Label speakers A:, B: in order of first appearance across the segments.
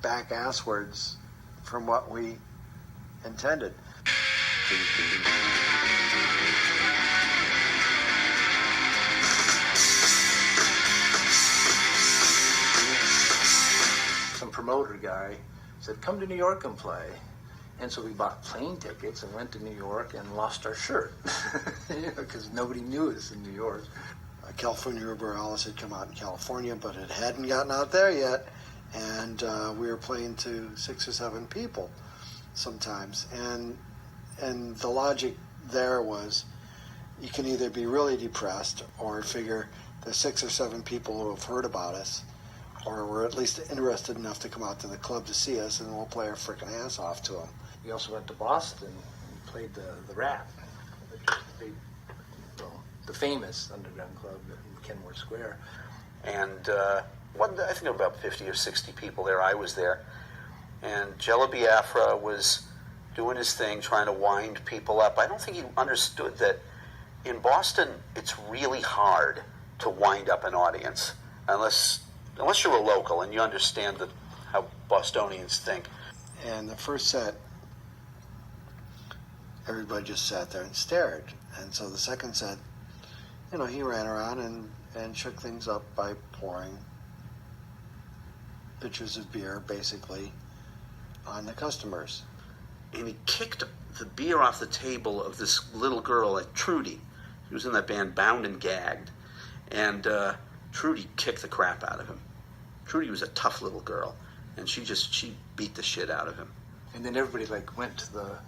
A: back asswards from what we intended. Some promoter guy said, come to New York and play. And so we bought plane tickets and went to New York and lost our shirt because nobody knew us in New York. California Borealis had come out in California, but it hadn't gotten out there yet. And we were playing to 6 or 7 people sometimes. And the logic there was you can either be really depressed or figure there's 6 or 7 people who have heard about us or were at least interested enough to come out to the club to see us, and we'll play our frickin' ass off to them. We also went to Boston and played the Rat, the famous underground club in Kenmore Square.
B: And I think about 50 or 60 people there. I was there. And Jello Biafra was doing his thing, trying to wind people up. I don't think he understood that in Boston, it's really hard to wind up an audience unless you're a local and you understand how Bostonians think.
A: And the first set, everybody just sat there and stared. And so the second set, he ran around and shook things up by pouring pitchers of beer, basically, on the customers.
B: And he kicked the beer off the table of this little girl, like Trudy. She was in that band Bound and Gagged. And Trudy kicked the crap out of him. Trudy was a tough little girl, and she beat the shit out of him.
A: And then everybody went to the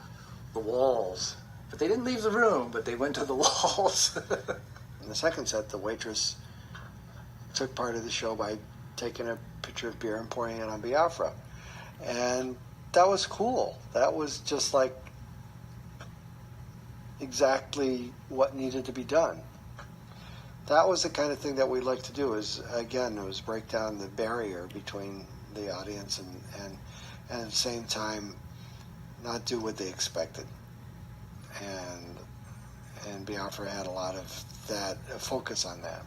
A: walls. But they didn't leave the room, but they went to the walls. In the second set, the waitress took part of the show by taking a pitcher of beer and pouring it on Biafra. And that was cool. That was just exactly what needed to be done. That was the kind of thing that we like to do, it was break down the barrier between the audience and at the same time not do what they expected. And Biafra had a lot of that focus on that.